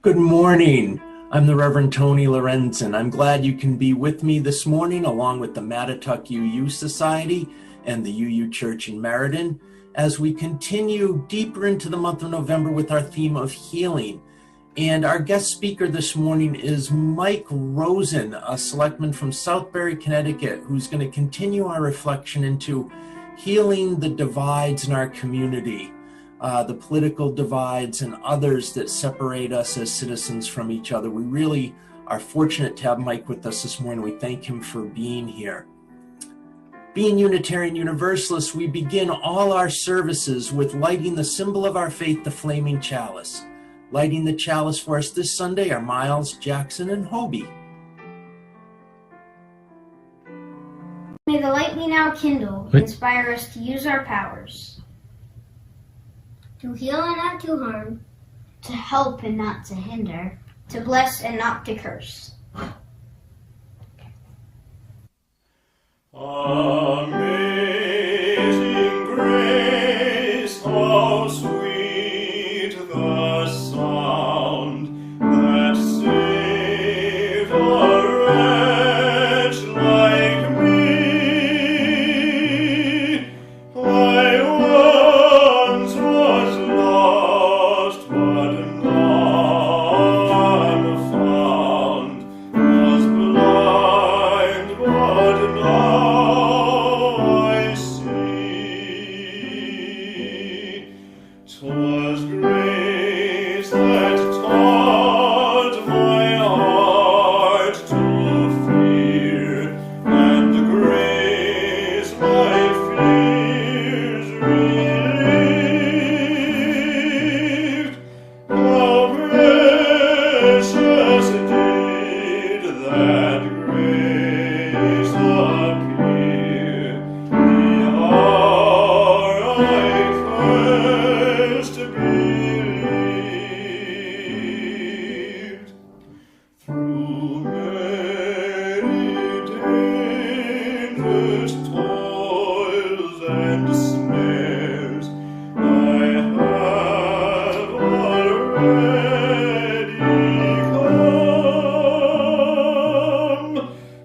Good morning. I'm the Reverend Tony Lorenzen. I'm glad you can be with me this morning, along with the Mattatuck UU Society and the UU Church in Meriden, as we continue deeper into the month of November with our theme of healing. And our guest speaker this morning is Mike Rosen, a selectman from Southbury, Connecticut, who's going to continue our reflection into healing the divides in our community. The political divides and others that separate us as citizens from each other. We really are fortunate to have Mike with us this morning. We thank him for being here. Being Unitarian Universalists, we begin all our services with lighting the symbol of our faith, the flaming chalice. Lighting the chalice for us this Sunday are Miles, Jackson, and Hobie. May the light we now kindle inspire us to use our powers. To heal and not to harm. To help and not to hinder. To bless and not to curse. Amazing grace, how sweet the sound that saved a wretch like me. I once was lost, but now I'm found. Was blind, but now I see. 'Twas grace that taught my heart to fear, and grace my fears relieved. How precious did that grace appear the hour I first believed. Through many dangerous toils and snares, I have already come.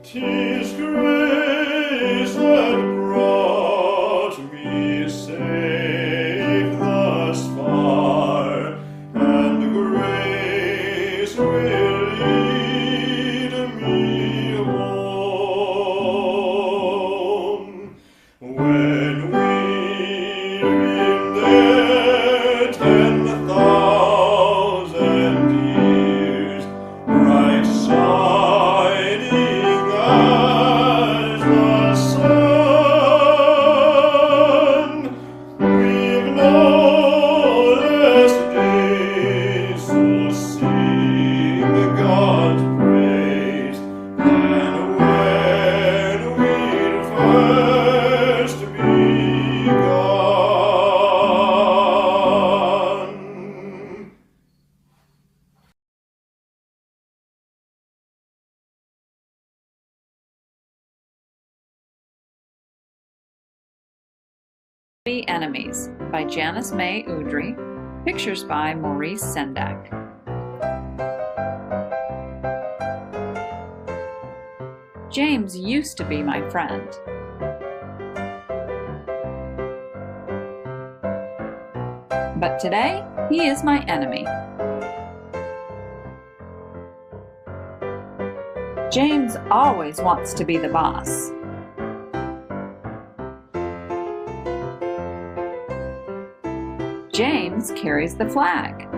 'Tis grace that brought me safe thus far, and grace will lead me home. When we're in their 10,000 years, bright shining as the sun, we've no less days to sing God's praise than when we'd first begun. The Enemies by Janice May Udry. Pictures by Maurice Sendak. James used to be my friend. But today, he is my enemy. James always wants to be the boss. James carries the flag.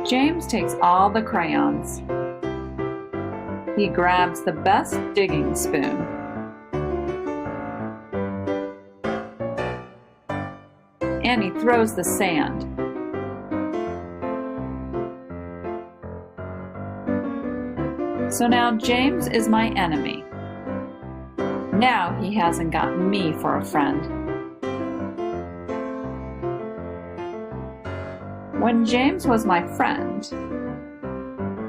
James takes all the crayons. He grabs the best digging spoon. And he throws the sand. So now James is my enemy. Now he hasn't got me for a friend. When James was my friend,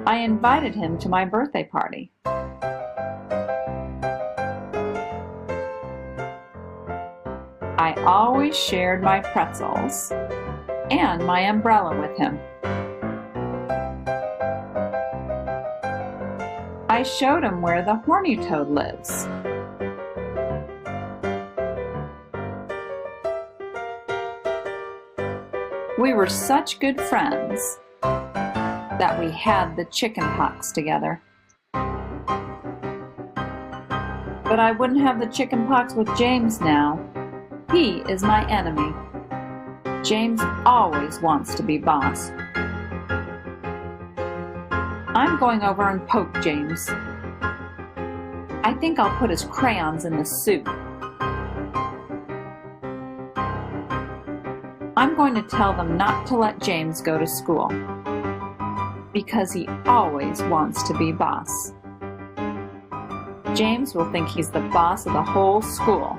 I invited him to my birthday party. I always shared my pretzels and my umbrella with him. I showed him where the horny toad lives. We were such good friends that we had the chicken pox together. But I wouldn't have the chicken pox with James now. He is my enemy. James always wants to be boss. I'm going over and poke James. I think I'll put his crayons in the soup. I'm going to tell them not to let James go to school because he always wants to be boss. James will think he's the boss of the whole school.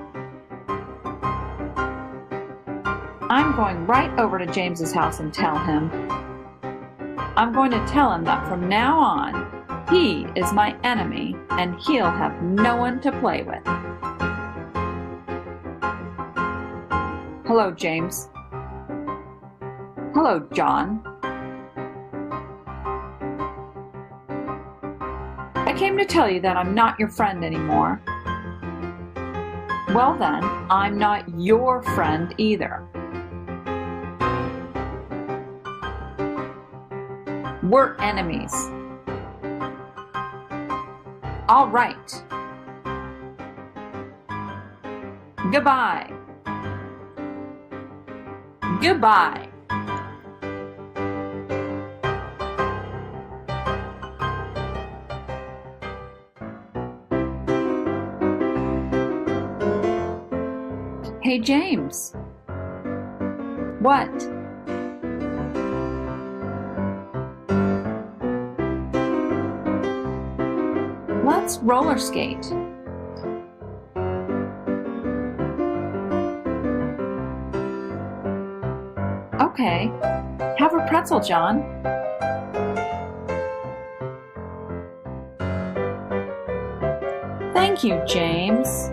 I'm going right over to James's house and tell him. I'm going to tell him that from now on, he is my enemy and he'll have no one to play with. Hello, James. Hello, John. I came to tell you that I'm not your friend anymore. Well then, I'm not your friend either. We're enemies. All right. Goodbye. Goodbye. Hey, James. What? Let's roller skate. Okay. Have a pretzel, John. Thank you, James.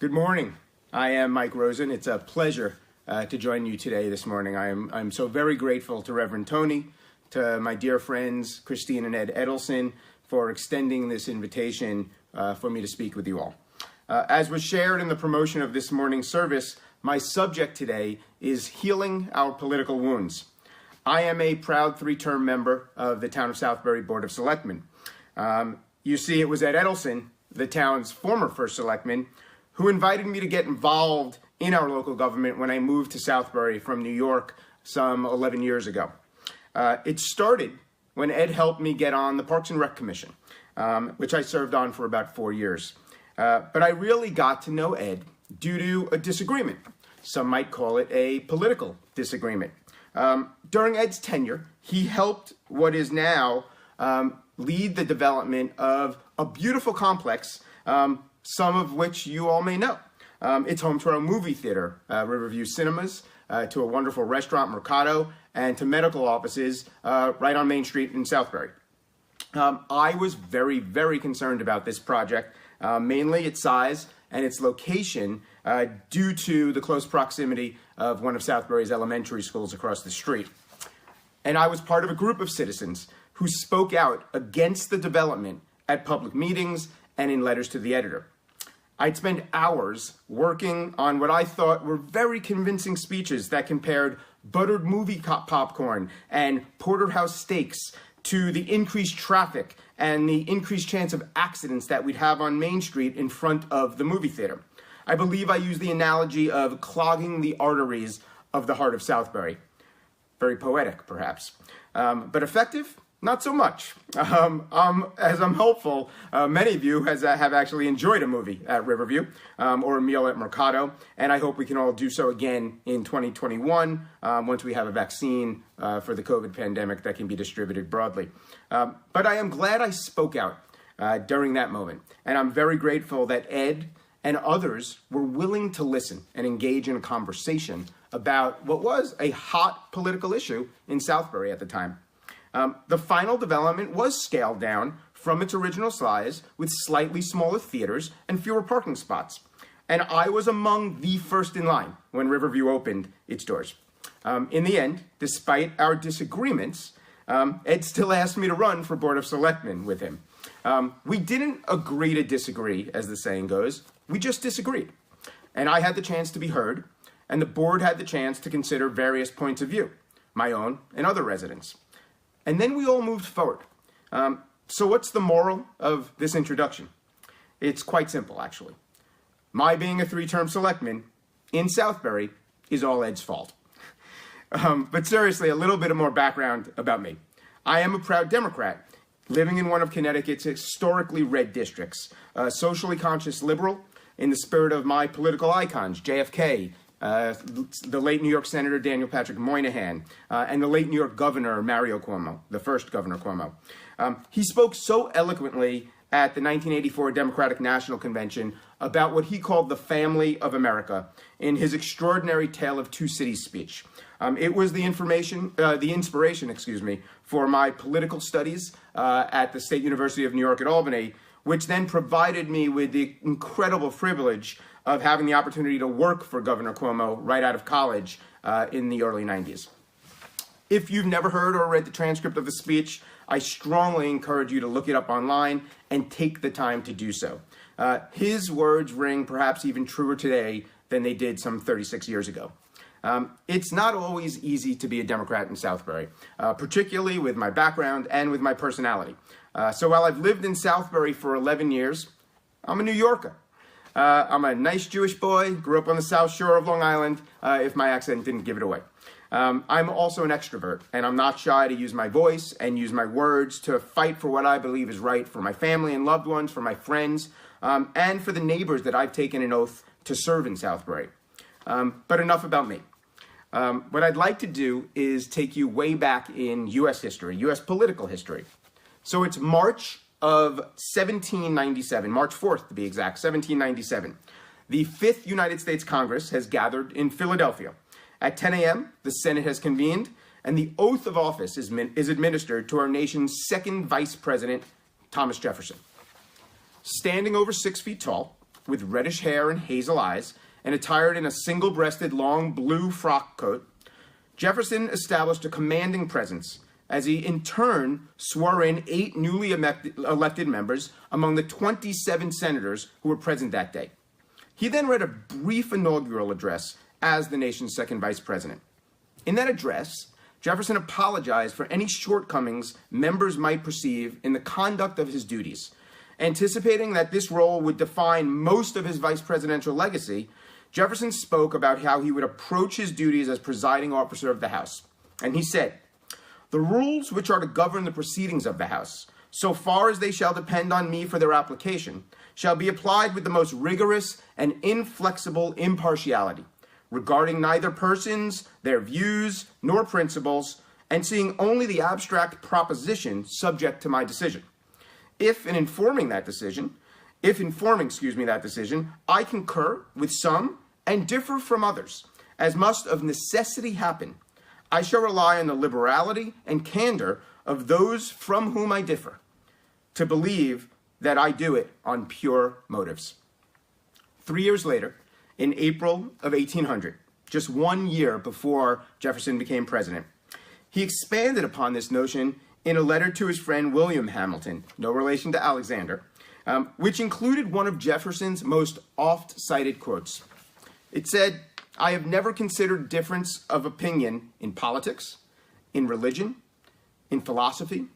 Good morning. I am Mike Rosen. It's a pleasure to join you today this morning. I'm so very grateful to Reverend Tony, to my dear friends Christine and Ed Edelson for extending this invitation for me to speak with you all. As was shared in the promotion of this morning's service, my subject today is healing our political wounds. I am a proud 3-term member of the Town of Southbury Board of Selectmen. You see, it was Ed Edelson, the town's former first selectman, who invited me to get involved in our local government when I moved to Southbury from New York some 11 years ago. It started when Ed helped me get on the Parks and Rec Commission, which I served on for about 4 years. But I really got to know Ed due to a disagreement. Some might call it a political disagreement. During Ed's tenure, he helped what is now lead the development of a beautiful complex, some of which you all may know. It's home to our movie theater, Riverview Cinemas, to a wonderful restaurant, Mercado, and to medical offices right on Main Street in Southbury. I was very, very concerned about this project, mainly its size and its location, due to the close proximity of one of Southbury's elementary schools across the street. And I was part of a group of citizens who spoke out against the development at public meetings and in letters to the editor. I'd spend hours working on what I thought were very convincing speeches that compared buttered movie popcorn and porterhouse steaks to the increased traffic and the increased chance of accidents that we'd have on Main Street in front of the movie theater. I believe I used the analogy of clogging the arteries of the heart of Southbury. Very poetic, perhaps. But effective? Not so much. As I'm hopeful, many of you have actually enjoyed a movie at Riverview or a meal at Mercado, and I hope we can all do so again in 2021 once we have a vaccine for the COVID pandemic that can be distributed broadly. But I am glad I spoke out during that moment, and I'm very grateful that Ed and others were willing to listen and engage in a conversation about what was a hot political issue in Southbury at the time. The final development was scaled down from its original size with slightly smaller theaters and fewer parking spots. And I was among the first in line when Riverview opened its doors. In the end, despite our disagreements, Ed still asked me to run for Board of Selectmen with him. We didn't agree to disagree, as the saying goes. We just disagreed. And I had the chance to be heard, and the board had the chance to consider various points of view, my own and other residents. And then we all moved forward. So what's the moral of this introduction? It's quite simple, actually. My being a 3-term selectman in Southbury is all Ed's fault. But seriously, a little bit more background about me. I am a proud Democrat, living in one of Connecticut's historically red districts, a socially conscious liberal in the spirit of my political icons, JFK, the late New York Senator Daniel Patrick Moynihan, and the late New York Governor Mario Cuomo, the first Governor Cuomo. He spoke so eloquently at the 1984 Democratic National Convention about what he called the family of America in his extraordinary Tale of Two Cities speech. It was the inspiration, for my political studies at the State University of New York at Albany, which then provided me with the incredible privilege of having the opportunity to work for Governor Cuomo right out of college in the early 90s. If you've never heard or read the transcript of the speech, I strongly encourage you to look it up online and take the time to do so. His words ring perhaps even truer today than they did some 36 years ago. It's not always easy to be a Democrat in Southbury, particularly with my background and with my personality. So while I've lived in Southbury for 11 years, I'm a New Yorker. I'm a nice Jewish boy, grew up on the South Shore of Long Island, if my accent didn't give it away. I'm also an extrovert, and I'm not shy to use my voice and use my words to fight for what I believe is right for my family and loved ones, for my friends, and for the neighbors that I've taken an oath to serve in Southbury. But enough about me. What I'd like to do is take you way back in U.S. history, U.S. political history. So it's March of 1797, March 4th to be exact, 1797. The 5th United States Congress has gathered in Philadelphia. At 10 a.m., the Senate has convened, and the oath of office is administered to our nation's second vice president, Thomas Jefferson. Standing over 6 feet tall, with reddish hair and hazel eyes, and attired in a single-breasted long blue frock coat, Jefferson established a commanding presence as he in turn swore in 8 newly elected members among the 27 senators who were present that day. He then read a brief inaugural address as the nation's second vice president. In that address, Jefferson apologized for any shortcomings members might perceive in the conduct of his duties. Anticipating that this role would define most of his vice presidential legacy, Jefferson spoke about how he would approach his duties as presiding officer of the House. And he said, "The rules which are to govern the proceedings of the House, so far as they shall depend on me for their application, shall be applied with the most rigorous and inflexible impartiality, regarding neither persons, their views, nor principles, and seeing only the abstract proposition subject to my decision. If, in informing that decision, If informing, that decision, I concur with some and differ from others, as must of necessity happen. I shall rely on the liberality and candor of those from whom I differ, to believe that I do it on pure motives. 3 years later, in April of 1800, just 1 year before Jefferson became president, he expanded upon this notion in a letter to his friend William Hamilton, no relation to Alexander, which included one of Jefferson's most oft-cited quotes. It said, "I have never considered difference of opinion in politics, in religion, in philosophy,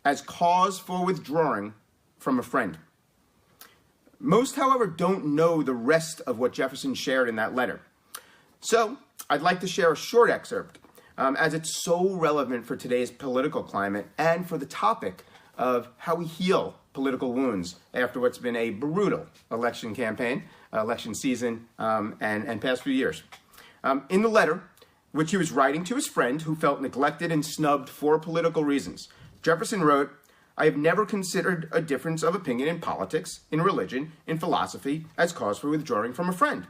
as cause for withdrawing from a friend." Most, however, don't know the rest of what Jefferson shared in that letter. So I'd like to share a short excerpt, as it's so relevant for today's political climate and for the topic of how we heal political wounds after what's been a brutal election campaign, election season, and past few years. In the letter, which he was writing to his friend who felt neglected and snubbed for political reasons, Jefferson wrote, "I have never considered a difference of opinion in politics, in religion, in philosophy, as cause for withdrawing from a friend.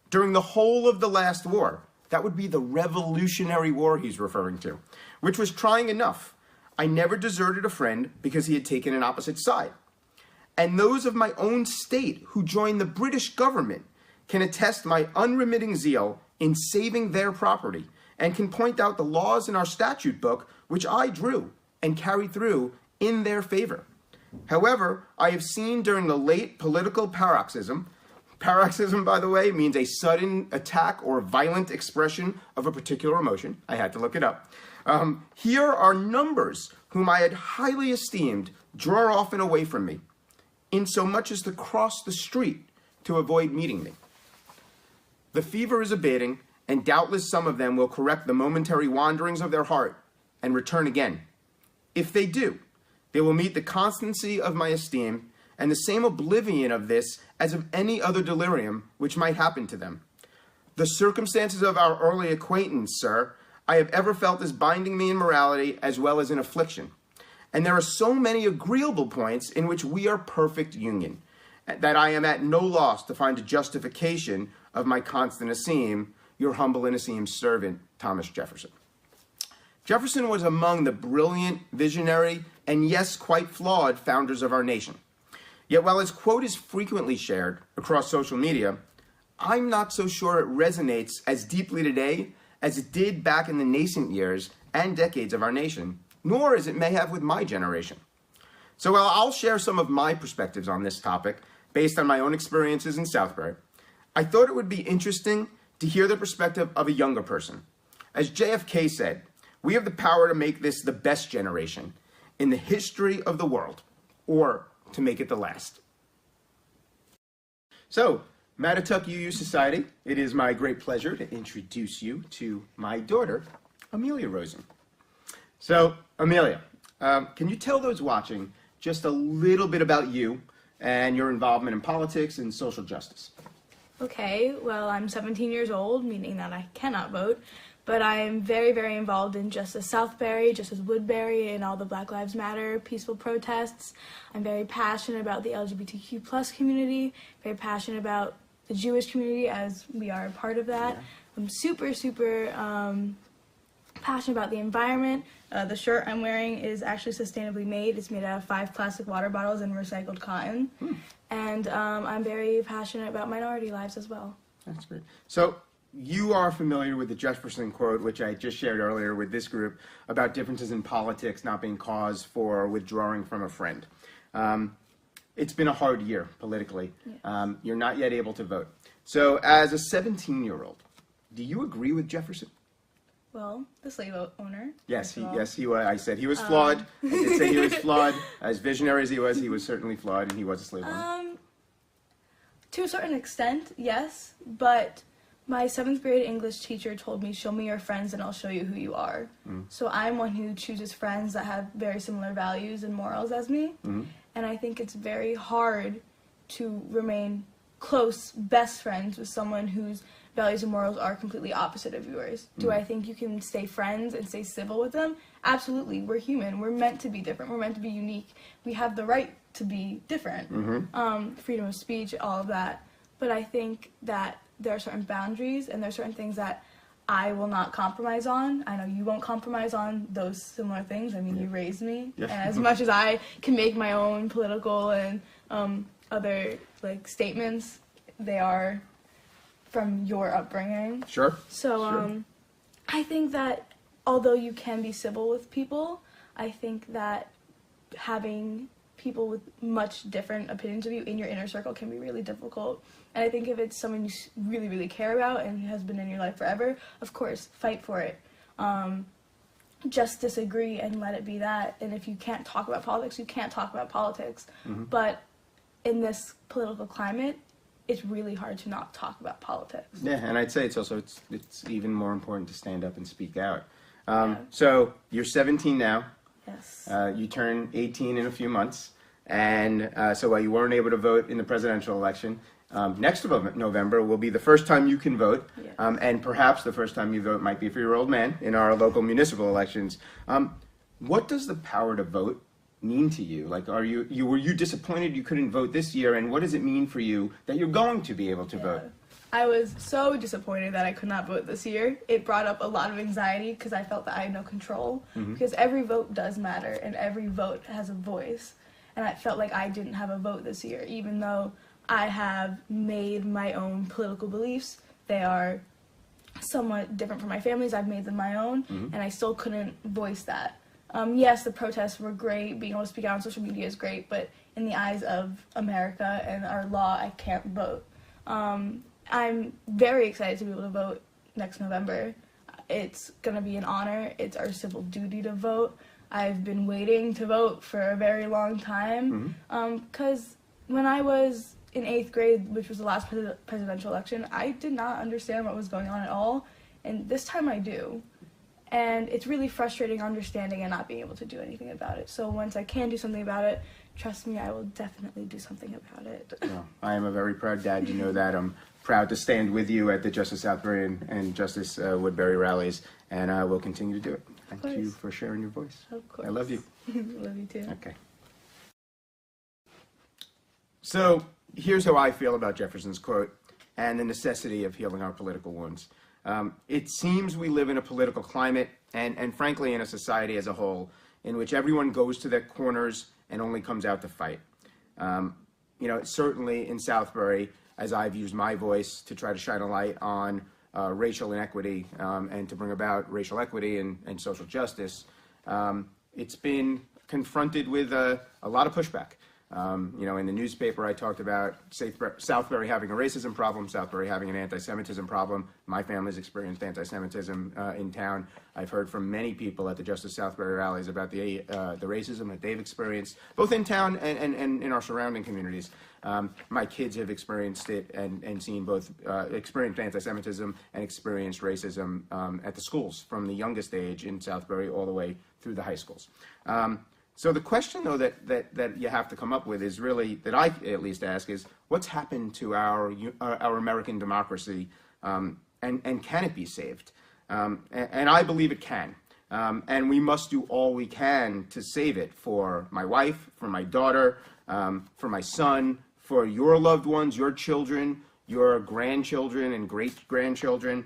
During the whole of the last war," that would be the Revolutionary War he's referring to, "which was trying enough, I never deserted a friend because he had taken an opposite side. And those of my own state who joined the British government can attest my unremitting zeal in saving their property and can point out the laws in our statute book which I drew and carried through in their favor. However, I have seen during the late political paroxysm," paroxysm, by the way, means a sudden attack or violent expression of a particular emotion. I had to look it up. "Here are numbers whom I had highly esteemed draw off and away from me, in so much as to cross the street to avoid meeting me. The fever is abating, and doubtless some of them will correct the momentary wanderings of their heart and return again. If they do, they will meet the constancy of my esteem and the same oblivion of this as of any other delirium which might happen to them. The circumstances of our early acquaintance, sir, I have ever felt as binding me in morality as well as in affliction. And there are so many agreeable points in which we are perfect union, that I am at no loss to find a justification of my constant esteem, your humble and esteemed servant, Thomas Jefferson." Jefferson was among the brilliant, visionary, and yes, quite flawed founders of our nation. Yet while his quote is frequently shared across social media, I'm not so sure it resonates as deeply today as it did back in the nascent years and decades of our nation, nor as it may have with my generation. So while I'll share some of my perspectives on this topic based on my own experiences in Southbury, I thought it would be interesting to hear the perspective of a younger person. As JFK said, we have the power to make this the best generation in the history of the world, or to make it the last. So, Mattituck UU Society, it is my great pleasure to introduce you to my daughter, Amelia Rosen. So, Amelia, can you tell those watching just a little bit about you and your involvement in politics and social justice? Okay, well, I'm 17 years old, meaning that I cannot vote, but I am very, very involved in Justice Southbury, Justice Woodbury, and all the Black Lives Matter peaceful protests. I'm very passionate about the LGBTQ plus community, very passionate about the Jewish community as we are a part of that. Yeah. I'm super, super passionate about the environment. The shirt I'm wearing is actually sustainably made. It's made out of 5 plastic water bottles and recycled cotton. And I'm very passionate about minority lives as well. That's great. So you are familiar with the Jefferson quote, which I just shared earlier with this group, about differences in politics not being cause for withdrawing from a friend. It's been a hard year politically. Yes. You're not yet able to vote. So as a 17-year-old, do you agree with Jefferson? Well, the slave owner. Yes, he was. I said he was flawed. I did say he was flawed. As visionary as he was certainly flawed, and he was a slave owner. To a certain extent, yes, but my 7th grade English teacher told me, show me your friends and I'll show you who you are. So I'm one who chooses friends that have very similar values and morals as me. And I think it's very hard to remain close, best friends with someone whose values and morals are completely opposite of yours. Do I think you can stay friends and stay civil with them? Absolutely. We're human. We're meant to be different. We're meant to be unique. We have the right to be different. Freedom of speech, all of that. But I think that there are certain boundaries and there are certain things that I will not compromise on. I know you won't compromise on those similar things. I mean, you raised me. Yeah. And as much as I can make my own political and other statements, they are from your upbringing. Sure. So I think that although you can be civil with people, I think that having people with much different opinions of you in your inner circle can be really difficult. And I think if it's someone you really, really care about and has been in your life forever, of course, fight for it. Just disagree and let it be that. And if you can't talk about politics, you can't talk about politics. But in this political climate, it's really hard to not talk about politics. Yeah, and I'd say it's even more important to stand up and speak out. So you're 17 now. Yes. You turn 18 in a few months, and so while you weren't able to vote in the presidential election, next November will be the first time you can vote, Yes. And perhaps the first time you vote might be for your old man in our local municipal elections. What does the power to vote mean to you? Like, were you disappointed you couldn't vote this year, and what does it mean for you that you're going to be able to vote? I was so disappointed that I could not vote this year. It brought up a lot of anxiety because I felt that I had no control. Because every vote does matter and every vote has a voice. And I felt like I didn't have a vote this year, even though I have made my own political beliefs. They are somewhat different from my family's. I've made them my own, and I still couldn't voice that. Yes, the protests were great. Being able to speak out on social media is great, but in the eyes of America and our law, I can't vote. I'm very excited to be able to vote next November. It's going to be an honor. It's our civil duty to vote. I've been waiting to vote for a very long time because when I was in 8th grade, which was the last presidential election, I did not understand what was going on at all, and this time I do. And it's really frustrating understanding and not being able to do anything about it. So once I can do something about it, trust me, I will definitely do something about it. Well, I am a very proud dad. You know that. I'm proud to stand with you at the Justice Southbury and Justice Woodbury rallies, and I will continue to do it. Thank you for sharing your voice. Of course. I love you. Love you too. Okay. So here's how I feel about Jefferson's quote and the necessity of healing our political wounds. It seems we live in a political climate and frankly in a society as a whole in which everyone goes to their corners and only comes out to fight. Certainly in Southbury, as I've used my voice to try to shine a light on racial inequity and to bring about racial equity and social justice, it's been confronted with a lot of pushback. In the newspaper, I talked about Southbury having a racism problem, Southbury having an anti-Semitism problem. My family's experienced anti-Semitism in town. I've heard from many people at the Justice Southbury rallies about the racism that they've experienced, both in town and in our surrounding communities. My kids have experienced it and seen both experienced anti-Semitism and experienced racism at the schools, from the youngest age in Southbury all the way through the high schools. So the question, though, that you have to come up with is really, that I at least ask, is what's happened to our American democracy, and can it be saved? And I believe it can. And we must do all we can to save it for my wife, for my daughter, for my son, for your loved ones, your children, your grandchildren and great-grandchildren,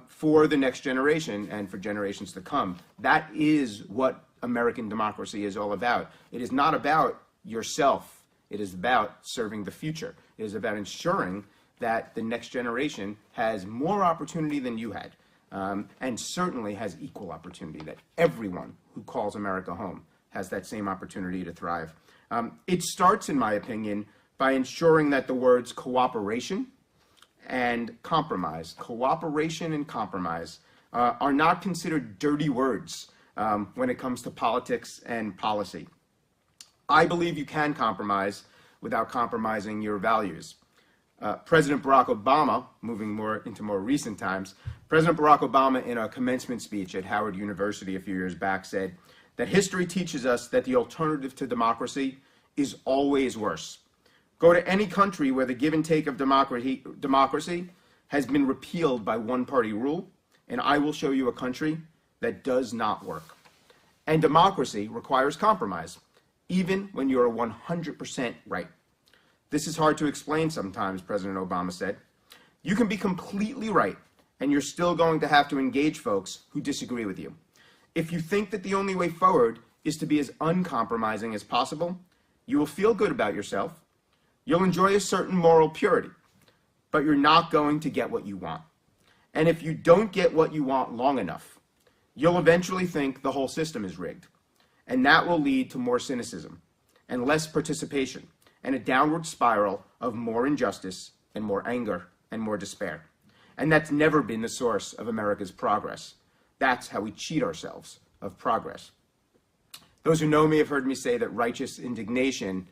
for the next generation and for generations to come. That is what American democracy is all about. It is not about yourself. It is about serving the future. It is about ensuring that the next generation has more opportunity than you had, and certainly has equal opportunity, that everyone who calls America home has that same opportunity to thrive. It starts, in my opinion, by ensuring that the words cooperation and compromise, are not considered dirty words when it comes to politics and policy. I believe you can compromise without compromising your values. President Barack Obama, moving into more recent times, President Barack Obama, in a commencement speech at Howard University a few years back, said that history teaches us that the alternative to democracy is always worse. Go to any country where the give and take of democracy has been repealed by one-party rule, and I will show you a country that does not work. And democracy requires compromise. even when you're 100% right. This is hard to explain sometimes, President Obama said. You can be completely right, and you're still going to have to engage folks who disagree with you. If you think that the only way forward is to be as uncompromising as possible, you will feel good about yourself. You'll enjoy a certain moral purity, but you're not going to get what you want. And if you don't get what you want long enough, you'll eventually think the whole system is rigged. And that will lead to more cynicism and less participation and a downward spiral of more injustice and more anger and more despair. And that's never been the source of America's progress. That's how we cheat ourselves of progress. Those who know me have heard me say that righteous indignation,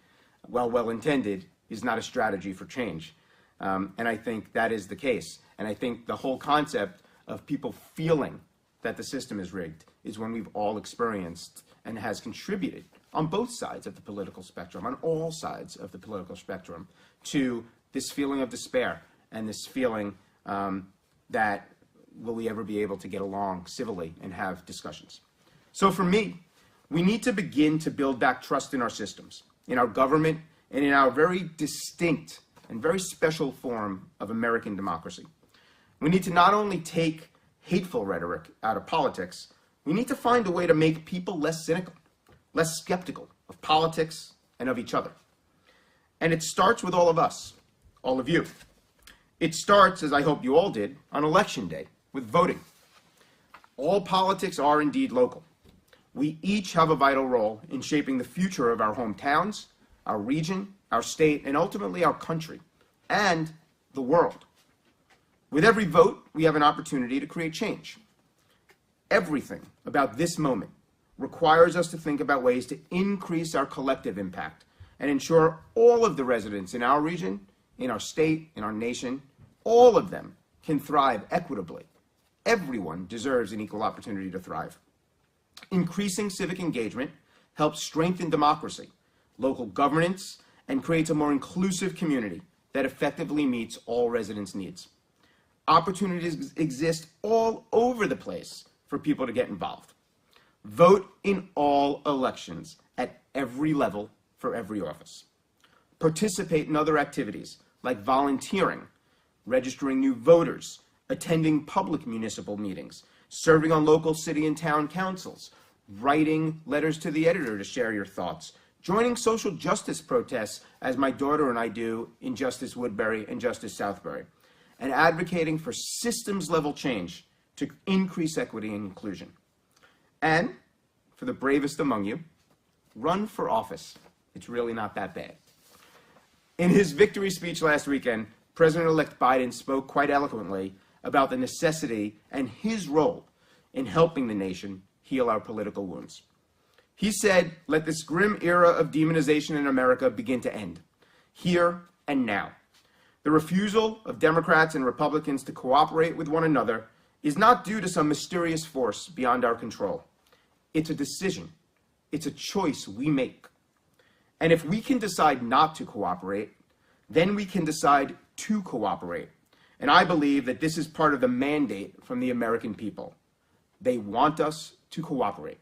while well-intended, is not a strategy for change. And I think that is the case. And I think the whole concept of people feeling that the system is rigged is one we've all experienced and has contributed on both sides of the political spectrum, on all sides of the political spectrum, to this feeling of despair and this feeling that will we ever be able to get along civilly and have discussions. So for me, we need to begin to build back trust in our systems, in our government, and in our very distinct and very special form of American democracy. We need to not only take hateful rhetoric out of politics, we need to find a way to make people less cynical, less skeptical of politics and of each other. And it starts with all of us, all of you. It starts, as I hope you all did, on Election Day, with voting. All politics are indeed local. We each have a vital role in shaping the future of our hometowns, our region, our state, and ultimately our country, and the world. With every vote, we have an opportunity to create change. Everything about this moment requires us to think about ways to increase our collective impact and ensure all of the residents in our region, in our state, in our nation, all of them can thrive equitably. Everyone deserves an equal opportunity to thrive. Increasing civic engagement helps strengthen democracy, local governance, and creates a more inclusive community that effectively meets all residents' needs. Opportunities exist all over the place for people to get involved. Vote in all elections at every level for every office. Participate in other activities like volunteering, registering new voters, attending public municipal meetings, serving on local city and town councils, writing letters to the editor to share your thoughts, joining social justice protests, as my daughter and I do in Justice Woodbury and Justice Southbury, and advocating for systems-level change to increase equity and inclusion. And, for the bravest among you, run for office. It's really not that bad. In his victory speech last weekend, President-elect Biden spoke quite eloquently about the necessity and his role in helping the nation heal our political wounds. He said, "Let this grim era of demonization in America begin to end, here and now. The refusal of Democrats and Republicans to cooperate with one another is not due to some mysterious force beyond our control. It's a decision. It's a choice we make. And if we can decide not to cooperate, then we can decide to cooperate. And I believe that this is part of the mandate from the American people. They want us to cooperate."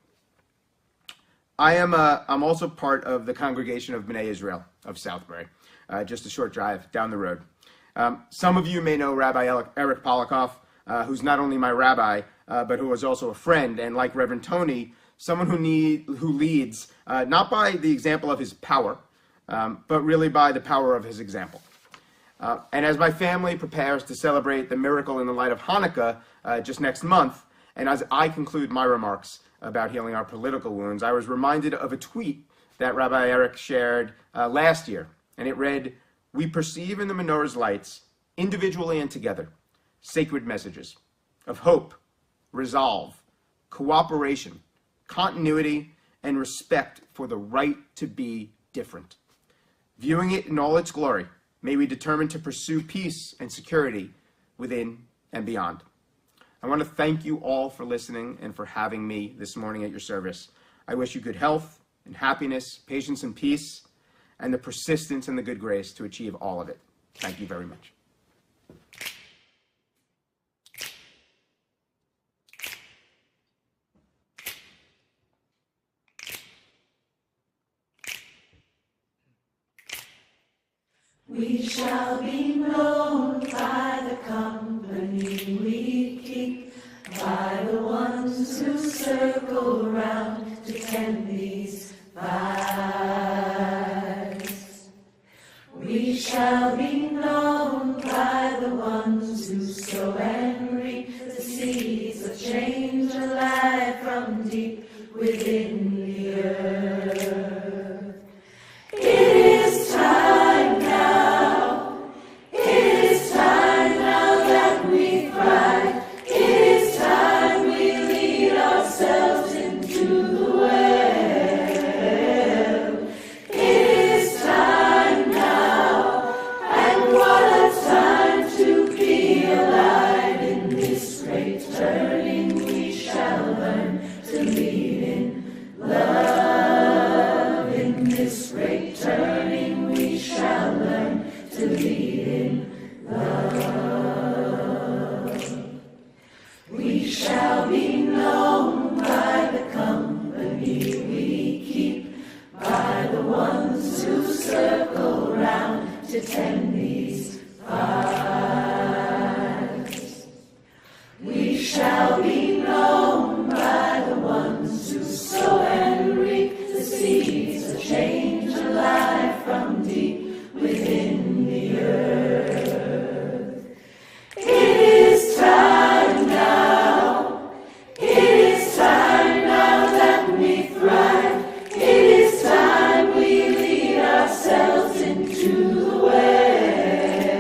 I'm also part of the congregation of B'nai Israel of Southbury, just a short drive down the road. Some of you may know Rabbi Eric Polikoff, who's not only my rabbi, but who is also a friend, and like Reverend Tony, someone who leads not by the example of his power, but really by the power of his example. And as my family prepares to celebrate the miracle in the light of Hanukkah just next month, and as I conclude my remarks about healing our political wounds, I was reminded of a tweet that Rabbi Eric shared last year, and it read, "We perceive in the menorah's lights, individually and together, sacred messages of hope, resolve, cooperation, continuity, and respect for the right to be different. Viewing it in all its glory, may we determine to pursue peace and security within and beyond." I want to thank you all for listening and for having me this morning at your service. I wish you good health and happiness, patience and peace, and the persistence and the good grace to achieve all of it. Thank you very much. We shall be known by the company we keep, by the ones who circle round to tend these fires. We shall be known by the ones who sow and reap the seeds of change alive from deep within the earth. It is time now. It is time now that we thrive. It is time we lead ourselves into the well. It is time now, and what a time to be alive. In this great turning we shall learn to lead in love. In this great turning we shall learn to lead in love. We shall be known by the company we keep, by the ones who circle round to tend these fires. We shall be known by the ones who sow and reap the seeds of change alive from deep within the earth. It is time now. It is time now that we thrive. It is time we lead ourselves into the well.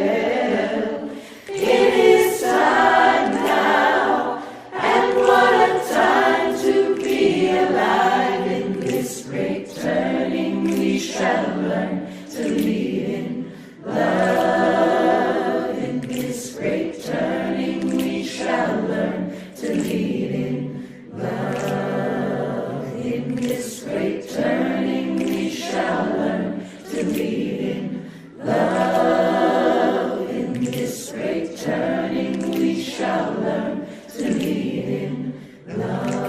It is time now, and what a time to be alive. In this great turning we shall learn to lead in love. In this great turning we shall learn to lead in love. In this great turning we shall learn to lead in love. In this great turning we shall learn to lead in love.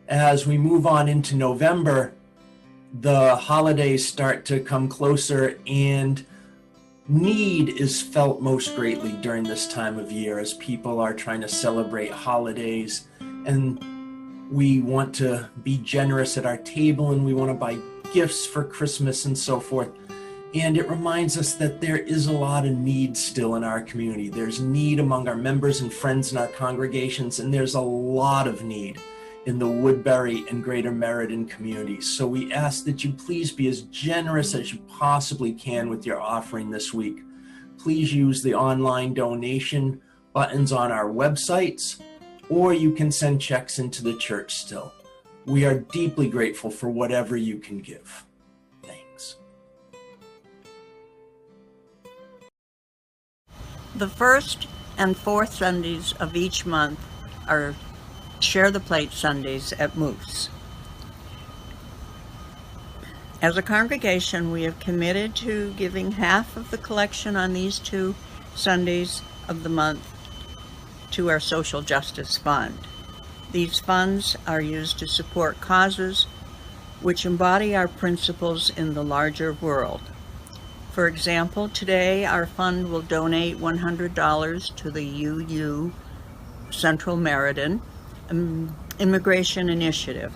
As we move on into November, the holidays start to come closer, and need is felt most greatly during this time of year as people are trying to celebrate holidays, and we want to be generous at our table, and we want to buy gifts for Christmas and so forth. And it reminds us that there is a lot of need still in our community. There's need among our members and friends in our congregations, and there's a lot of need in the Woodbury and Greater Meriden communities. So we ask that you please be as generous as you possibly can with your offering this week. Please use the online donation buttons on our websites, or you can send checks into the church still. We are deeply grateful for whatever you can give. Thanks. The first and fourth Sundays of each month are Share the Plate Sundays at Moose. As a congregation, we have committed to giving half of the collection on these 2 Sundays of the month to our Social Justice Fund. These funds are used to support causes which embody our principles in the larger world. For example, today our fund will donate $100 to the UU Central Meriden Immigration Initiative.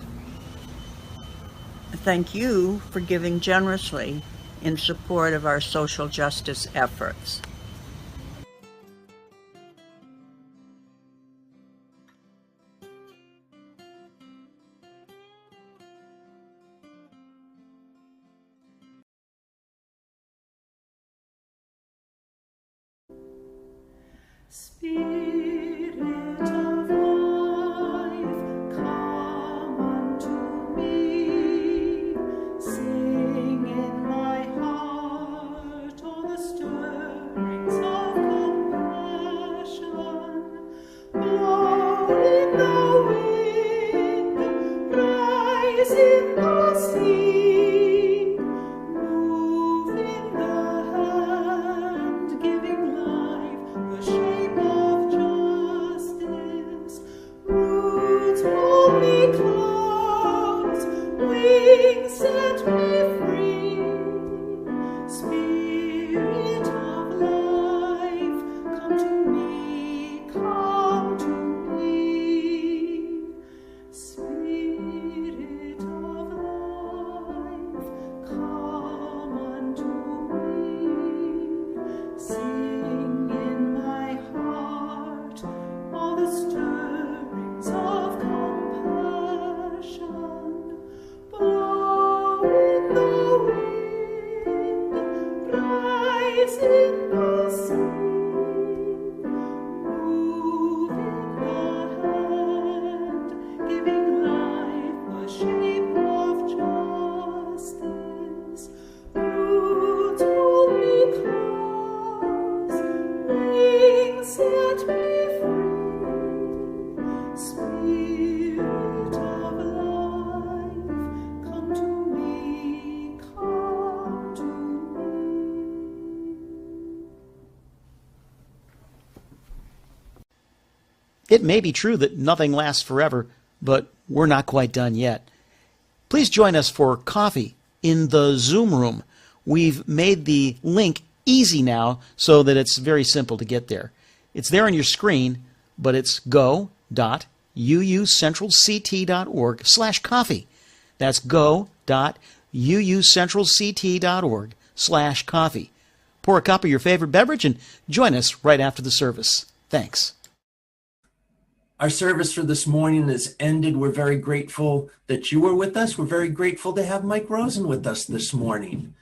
Thank you for giving generously in support of our social justice efforts. Spirit of life, come unto me. Sing in my heart all the stirrings of compassion. Blow in the wind, rise in the sea. Move in the hand, giving life the It may be true that nothing lasts forever, but we're not quite done yet. Please join us for coffee in the Zoom room. We've made the link easy now so that it's very simple to get there. It's there on your screen, but it's go.uucentralct.org/coffee. That's go.uucentralct.org/coffee. Pour a cup of your favorite beverage and join us right after the service. Thanks. Our service for this morning is ended. We're very grateful that you were with us. We're very grateful to have Mike Rosen with us this morning.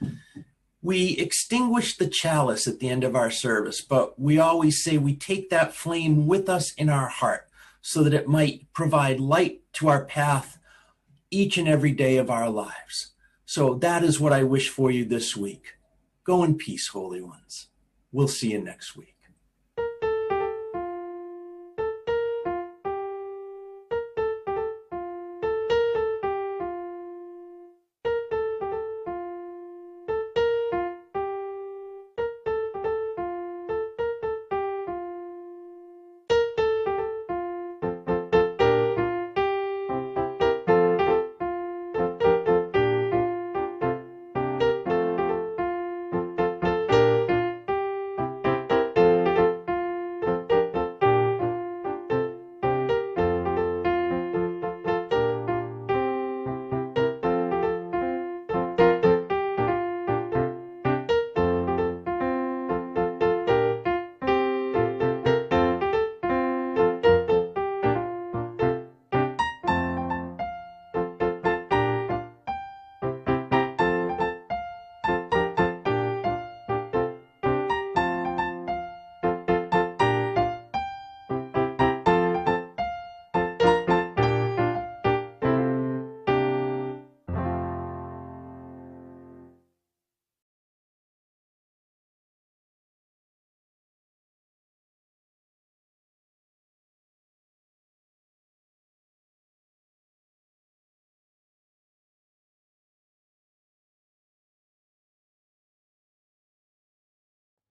We extinguish the chalice at the end of our service, but we always say we take that flame with us in our heart so that it might provide light to our path each and every day of our lives. So that is what I wish for you this week. Go in peace, holy ones. We'll see you next week.